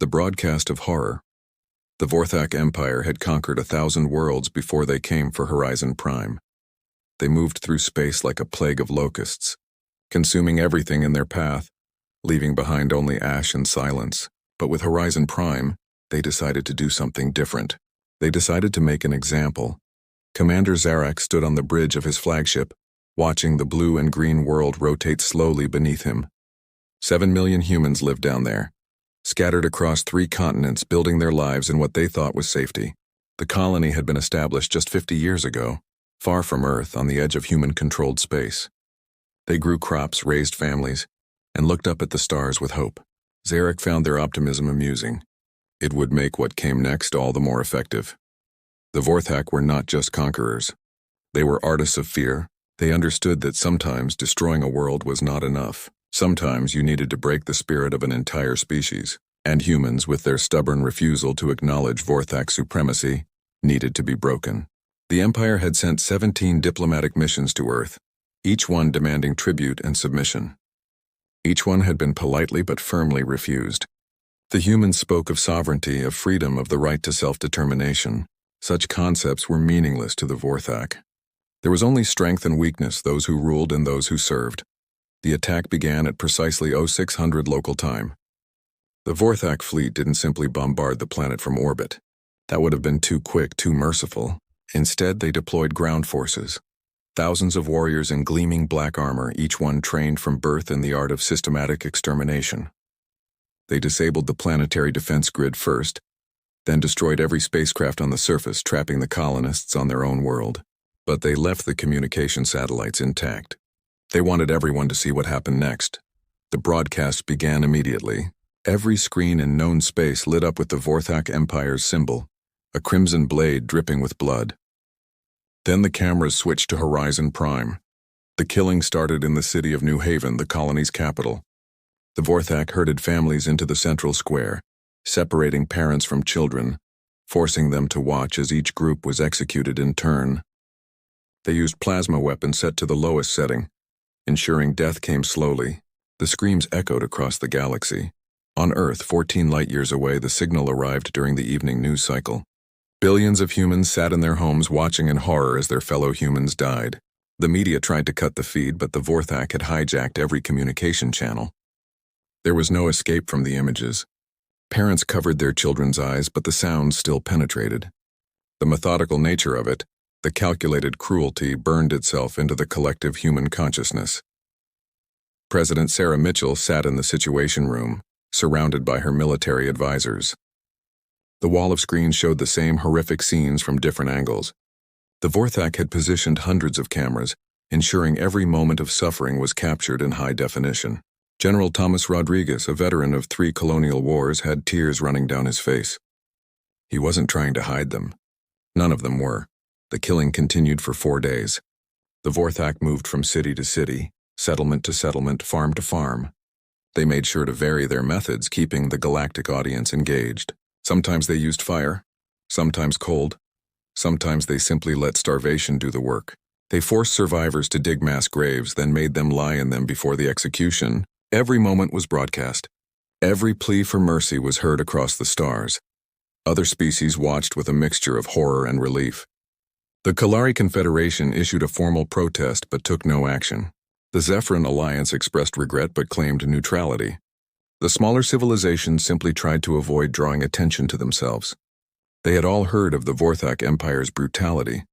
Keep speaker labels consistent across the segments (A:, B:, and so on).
A: The broadcast of horror. The Vorthak Empire had conquered 1,000 worlds before they came for Horizon Prime. They moved through space like a plague of locusts, consuming everything in their path, leaving behind only ash and silence. But with Horizon Prime, they decided to do something different. They decided to make an example. Commander Zarak stood on the bridge of his flagship, watching the blue and green world rotate slowly beneath him. 7 million humans lived down there, scattered across 3 continents, building their lives in what they thought was safety. The colony had been established just 50 years ago, far from Earth, on the edge of human-controlled space. They grew crops, raised families, and looked up at the stars with hope. Zarak found their optimism amusing. It would make what came next all the more effective. The Vorthak were not just conquerors. They were artists of fear. They understood that sometimes destroying a world was not enough. Sometimes you needed to break the spirit of an entire species, and humans, with their stubborn refusal to acknowledge Vorthak supremacy, needed to be broken. The Empire had sent 17 diplomatic missions to Earth, each one demanding tribute and submission. Each one had been politely but firmly refused. The humans spoke of sovereignty, of freedom, of the right to self-determination. Such concepts were meaningless to the Vorthak. There was only strength and weakness, those who ruled and those who served. The attack began at precisely 0600 local time. The Vorthak fleet didn't simply bombard the planet from orbit. That would have been too quick, too merciful. Instead, they deployed ground forces. Thousands of warriors in gleaming black armor, each one trained from birth in the art of systematic extermination. They disabled the planetary defense grid first, then destroyed every spacecraft on the surface, trapping the colonists on their own world. But they left the communication satellites intact. They wanted everyone to see what happened next. The broadcast began immediately. Every screen in known space lit up with the Vorthak Empire's symbol, a crimson blade dripping with blood. Then the cameras switched to Horizon Prime. The killing started in the city of New Haven, the colony's capital. The Vorthak herded families into the central square, separating parents from children, forcing them to watch as each group was executed in turn. They used plasma weapons set to the lowest setting, ensuring death came slowly. The screams echoed across the galaxy. On Earth, 14 light-years away, the signal arrived during the evening news cycle. Billions of humans sat in their homes watching in horror as their fellow humans died. The media tried to cut the feed, but the Vorthak had hijacked every communication channel. There was no escape from the images. Parents covered their children's eyes, but the sound still penetrated. The methodical nature of it, the calculated cruelty, burned itself into the collective human consciousness. President Sarah Mitchell sat in the Situation Room, surrounded by her military advisors. The wall of screens showed the same horrific scenes from different angles. The Vorthak had positioned hundreds of cameras, ensuring every moment of suffering was captured in high definition. General Thomas Rodriguez, a veteran of 3 colonial wars, had tears running down his face. He wasn't trying to hide them. None of them were. The killing continued for 4 days. The Vorthak moved from city to city, settlement to settlement, farm to farm. They made sure to vary their methods, keeping the galactic audience engaged. Sometimes they used fire, sometimes cold, sometimes they simply let starvation do the work. They forced survivors to dig mass graves, then made them lie in them before the execution. Every moment was broadcast. Every plea for mercy was heard across the stars. Other species watched with a mixture of horror and relief. The Kalari Confederation issued a formal protest but took no action. The Zephyrin Alliance expressed regret but claimed neutrality. The smaller civilizations simply tried to avoid drawing attention to themselves. They had all heard of the Vorthak Empire's brutality,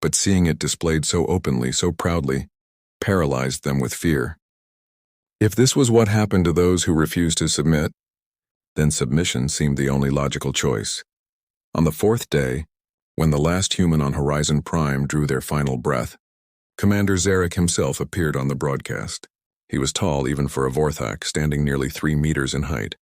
A: but seeing it displayed so openly, so proudly, paralyzed them with fear. If this was what happened to those who refused to submit, then submission seemed the only logical choice. On the 4th day, when the last human on Horizon Prime drew their final breath, Commander Zarak himself appeared on the broadcast. He was tall even for a Vorthak, standing nearly 3 meters in height.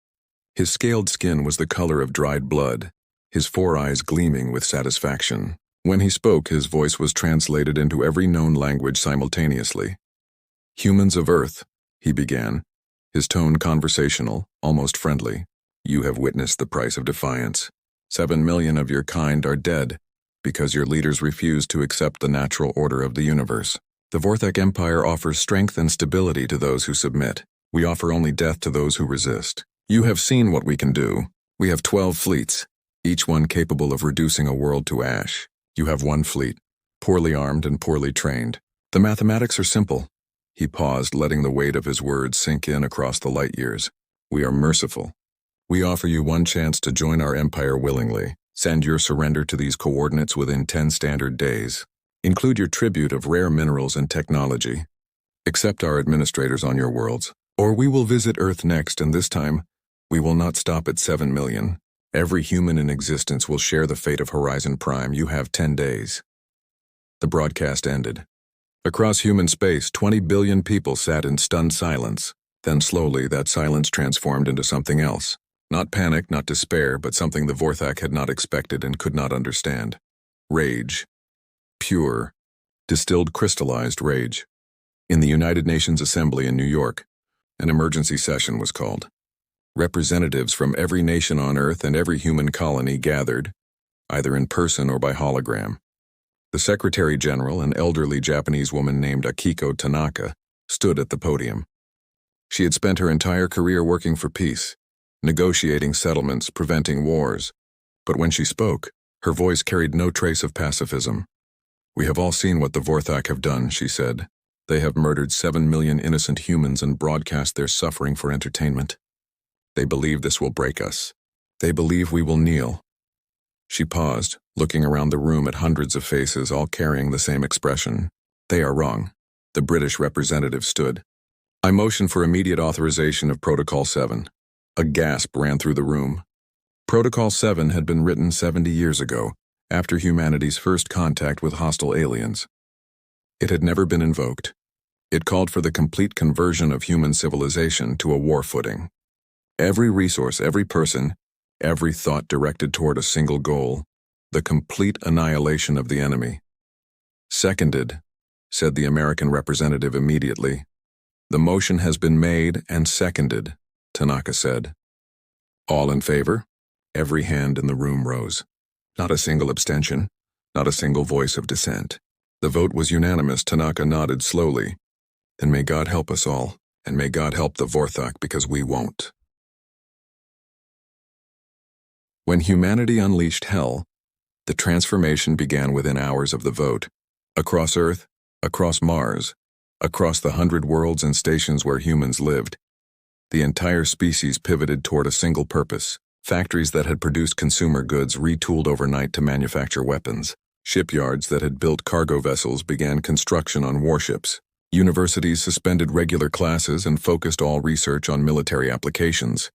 A: His scaled skin was the color of dried blood, his 4 eyes gleaming with satisfaction. When he spoke, his voice was translated into every known language simultaneously. "Humans of Earth," he began, his tone conversational, almost friendly. "You have witnessed the price of defiance. 7 million of your kind are dead because your leaders refused to accept the natural order of the universe. The Vorthak Empire offers strength and stability to those who submit. We offer only death to those who resist. You have seen what we can do. We have 12 fleets, each one capable of reducing a world to ash. You have one fleet, poorly armed and poorly trained. The mathematics are simple. He paused, letting the weight of his words sink in across the light years. We are merciful. We offer you one chance to join our empire willingly. Send your surrender to these coordinates within 10 standard days. Include your tribute of rare minerals and technology. Accept our administrators on your worlds, or we will visit Earth next, and this time, we will not stop at 7 million. Every human in existence will share the fate of Horizon Prime. You have 10 days. The broadcast ended. Across human space, 20 billion people sat in stunned silence. Then slowly, that silence transformed into something else. Not panic, not despair, but something the Vorthak had not expected and could not understand. Rage. Pure, distilled, crystallized rage. In the United Nations Assembly in New York, an emergency session was called. Representatives from every nation on Earth and every human colony gathered, either in person or by hologram. The Secretary General, an elderly Japanese woman named Akiko Tanaka, stood at the podium. She had spent her entire career working for peace, negotiating settlements, preventing wars. But when she spoke, her voice carried no trace of pacifism. We have all seen what the Vorthak have done, she said. They have murdered 7 million innocent humans and broadcast their suffering for entertainment. They believe this will break us. They believe we will kneel. She paused, looking around the room at hundreds of faces, all carrying the same expression. They are wrong. The British representative stood. I motion for immediate authorization of Protocol 7. A gasp ran through the room. Protocol 7 had been written 70 years ago, after humanity's first contact with hostile aliens. It had never been invoked. It called for the complete conversion of human civilization to a war footing. Every resource, every person, every thought directed toward a single goal, the complete annihilation of the enemy. Seconded, said the American representative immediately. The motion has been made and seconded, Tanaka said. All in favor? Every hand in the room rose. Not a single abstention, not a single voice of dissent. The vote was unanimous. Tanaka nodded slowly. Then may God help us all, and may God help the Vorthak, because we won't. When humanity unleashed hell, the transformation began within hours of the vote. Across Earth, across Mars, across the 100 worlds and stations where humans lived, the entire species pivoted toward a single purpose. Factories that had produced consumer goods retooled overnight to manufacture weapons. Shipyards that had built cargo vessels began construction on warships. Universities suspended regular classes and focused all research on military applications.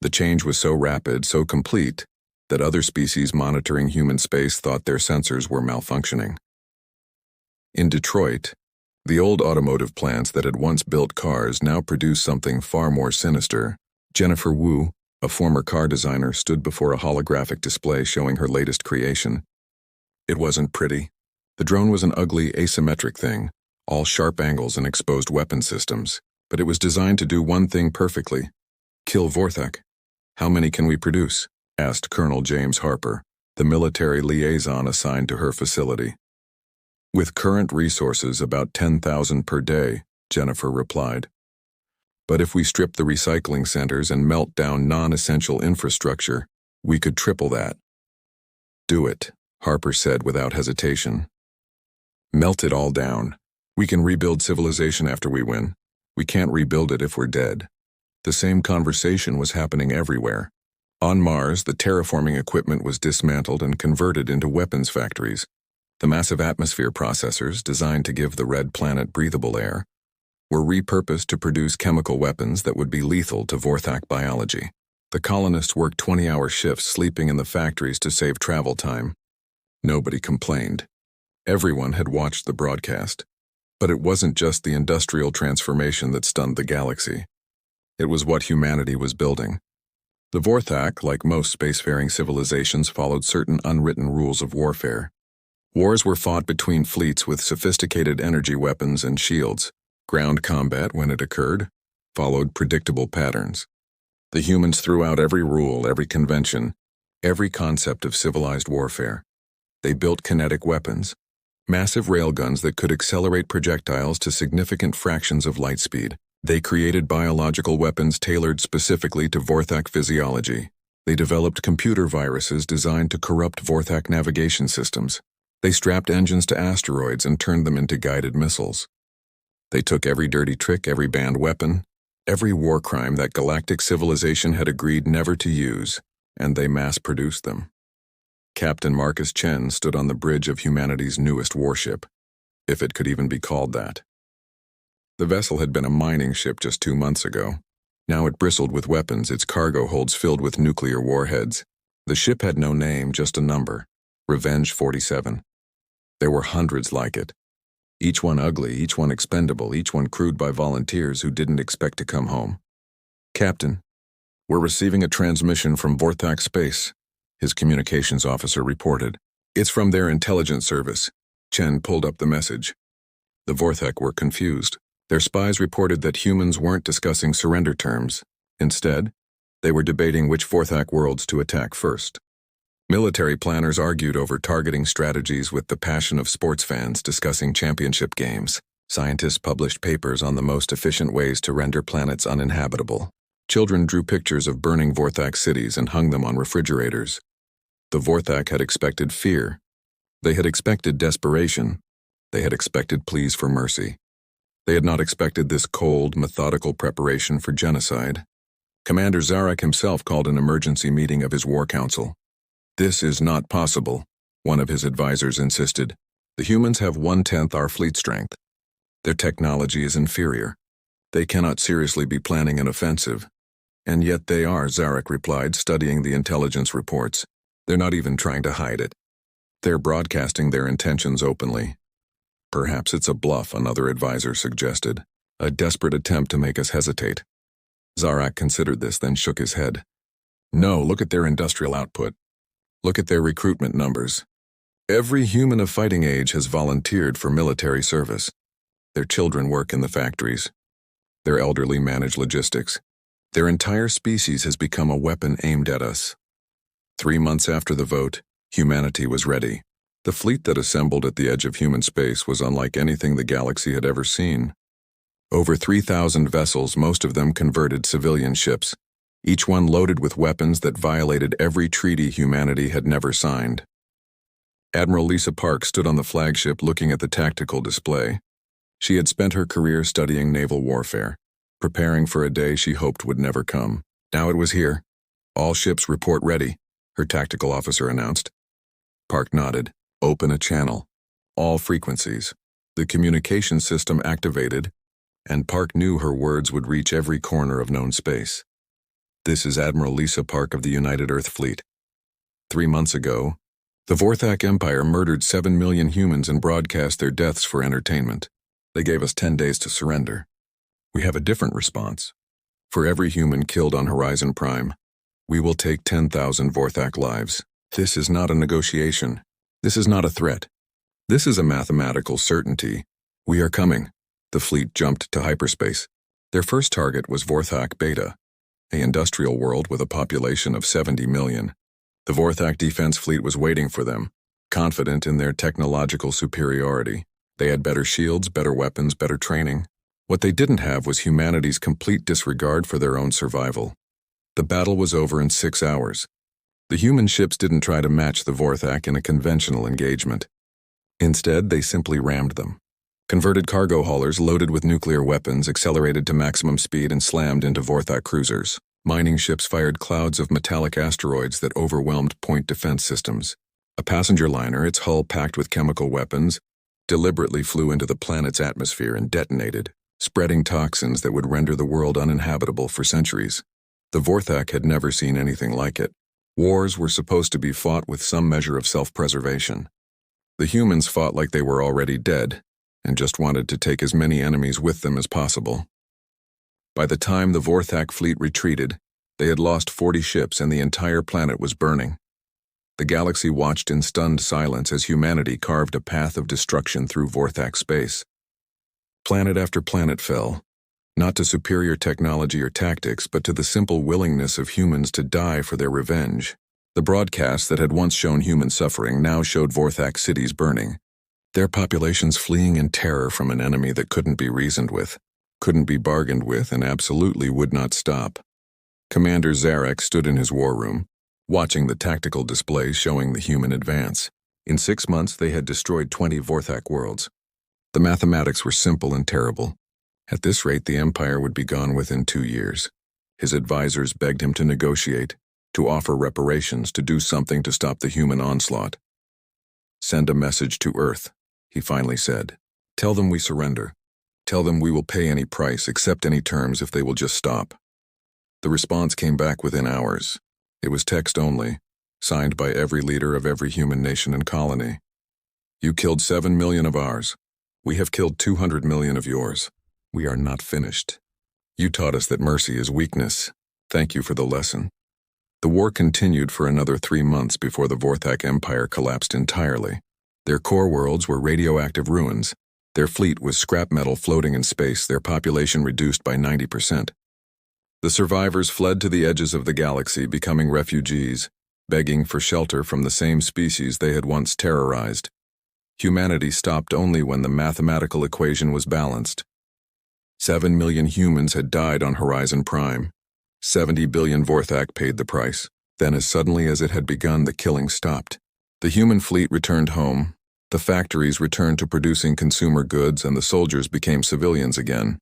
A: The change was so rapid, so complete, that other species monitoring human space thought their sensors were malfunctioning. In Detroit, the old automotive plants that had once built cars now produced something far more sinister. Jennifer Wu, a former car designer, stood before a holographic display showing her latest creation. It wasn't pretty. The drone was an ugly, asymmetric thing, all sharp angles and exposed weapon systems, but it was designed to do one thing perfectly: kill Vorthak. How many can we produce? Asked Colonel James Harper, the military liaison assigned to her facility. With current resources, about 10,000 per day, Jennifer replied. But if we strip the recycling centers and melt down non-essential infrastructure, we could triple that. Do it, Harper said without hesitation. Melt it all down. We can rebuild civilization after we win. We can't rebuild it if we're dead. The same conversation was happening everywhere. On Mars, the terraforming equipment was dismantled and converted into weapons factories. The massive atmosphere processors, designed to give the red planet breathable air, were repurposed to produce chemical weapons that would be lethal to Vorthak biology. The colonists worked 20-hour shifts, sleeping in the factories to save travel time. Nobody complained. Everyone had watched the broadcast. But it wasn't just the industrial transformation that stunned the galaxy. It was what humanity was building. The Vorthak, like most spacefaring civilizations, followed certain unwritten rules of warfare. Wars were fought between fleets with sophisticated energy weapons and shields. Ground combat, when it occurred, followed predictable patterns. The humans threw out every rule, every convention, every concept of civilized warfare. They built kinetic weapons, massive railguns that could accelerate projectiles to significant fractions of light speed. They created biological weapons tailored specifically to Vorthak physiology. They developed computer viruses designed to corrupt Vorthak navigation systems. They strapped engines to asteroids and turned them into guided missiles. They took every dirty trick, every banned weapon, every war crime that galactic civilization had agreed never to use, and they mass-produced them. Captain Marcus Chen stood on the bridge of humanity's newest warship, if it could even be called that. The vessel had been a mining ship just 2 months ago. Now it bristled with weapons, its cargo holds filled with nuclear warheads. The ship had no name, just a number, Revenge 47. There were hundreds like it. Each one ugly, each one expendable, each one crewed by volunteers who didn't expect to come home. "Captain, we're receiving a transmission from Vorthak Space," his communications officer reported. "It's from their intelligence service." Chen pulled up the message. The Vorthak were confused. Their spies reported that humans weren't discussing surrender terms. Instead, they were debating which Vorthak worlds to attack first. Military planners argued over targeting strategies with the passion of sports fans discussing championship games. Scientists published papers on the most efficient ways to render planets uninhabitable. Children drew pictures of burning Vorthak cities and hung them on refrigerators. The Vorthak had expected fear. They had expected desperation. They had expected pleas for mercy. They had not expected this cold, methodical preparation for genocide. Commander Zarak himself called an emergency meeting of his war council. "This is not possible," one of his advisors insisted. "The humans have 1/10 our fleet strength. Their technology is inferior. They cannot seriously be planning an offensive." "And yet they are," Zarak replied, studying the intelligence reports. "They're not even trying to hide it. They're broadcasting their intentions openly." "Perhaps it's a bluff," another advisor suggested. "A desperate attempt to make us hesitate." Zarak considered this, then shook his head. "No, look at their industrial output. Look at their recruitment numbers. Every human of fighting age has volunteered for military service. Their children work in the factories. Their elderly manage logistics. Their entire species has become a weapon aimed at us." 3 months after the vote, humanity was ready. The fleet that assembled at the edge of human space was unlike anything the galaxy had ever seen. Over 3,000 vessels, most of them converted civilian ships, each one loaded with weapons that violated every treaty humanity had never signed. Admiral Lisa Park stood on the flagship looking at the tactical display. She had spent her career studying naval warfare, preparing for a day she hoped would never come. Now it was here. "All ships report ready," her tactical officer announced. Park nodded. "Open a channel. All frequencies." The communication system activated, and Park knew her words would reach every corner of known space. "This is Admiral Lisa Park of the United Earth Fleet. 3 months ago, the Vorthak Empire murdered 7 million humans and broadcast their deaths for entertainment. They gave us 10 days to surrender. We have a different response. For every human killed on Horizon Prime, we will take 10,000 Vorthak lives. This is not a negotiation. This is not a threat. This is a mathematical certainty. We are coming." The fleet jumped to hyperspace. Their first target was Vorthak Beta, an industrial world with a population of 70 million. The Vorthak defense fleet was waiting for them, confident in their technological superiority. They had better shields, better weapons, better training. What they didn't have was humanity's complete disregard for their own survival. The battle was over in 6 hours. The human ships didn't try to match the Vorthak in a conventional engagement. Instead, they simply rammed them. Converted cargo haulers loaded with nuclear weapons accelerated to maximum speed and slammed into Vorthak cruisers. Mining ships fired clouds of metallic asteroids that overwhelmed point defense systems. A passenger liner, its hull packed with chemical weapons, deliberately flew into the planet's atmosphere and detonated, spreading toxins that would render the world uninhabitable for centuries. The Vorthak had never seen anything like it. Wars were supposed to be fought with some measure of self-preservation. The humans fought like they were already dead, and just wanted to take as many enemies with them as possible. By the time the Vorthak fleet retreated, they had lost 40 ships and the entire planet was burning. The galaxy watched in stunned silence as humanity carved a path of destruction through Vorthak space. Planet after planet fell, not to superior technology or tactics, but to the simple willingness of humans to die for their revenge. The broadcasts that had once shown human suffering now showed Vorthak cities burning, their populations fleeing in terror from an enemy that couldn't be reasoned with, couldn't be bargained with, and absolutely would not stop. Commander Zarak stood in his war room, watching the tactical displays showing the human advance. In 6 months, they had destroyed 20 Vorthak worlds. The mathematics were simple and terrible. At this rate, the Empire would be gone within 2 years. His advisors begged him to negotiate, to offer reparations, to do something to stop the human onslaught. "Send a message to Earth," he finally said. "Tell them we surrender. Tell them we will pay any price, accept any terms if they will just stop." The response came back within hours. It was text only, signed by every leader of every human nation and colony. "You killed 7 million of ours. We have killed 200 million of yours. We are not finished. You taught us that mercy is weakness. Thank you for the lesson." The war continued for another 3 months before the Vorthak Empire collapsed entirely. Their core worlds were radioactive ruins. Their fleet was scrap metal floating in space, their population reduced by 90%. The survivors fled to the edges of the galaxy, becoming refugees, begging for shelter from the same species they had once terrorized. Humanity stopped only when the mathematical equation was balanced. 7 million humans had died on Horizon Prime. 70 billion Vorthak paid the price. Then, as suddenly as it had begun, the killing stopped. The human fleet returned home, the factories returned to producing consumer goods, and the soldiers became civilians again.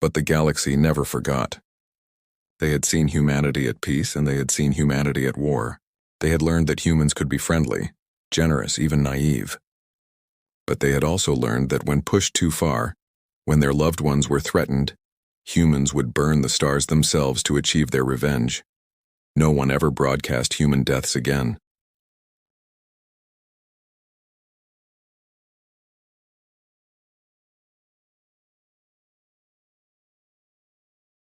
A: But the galaxy never forgot. They had seen humanity at peace, and they had seen humanity at war. They had learned that humans could be friendly, generous, even naive. But they had also learned that when pushed too far, when their loved ones were threatened, humans would burn the stars themselves to achieve their revenge. No one ever broadcast human deaths again.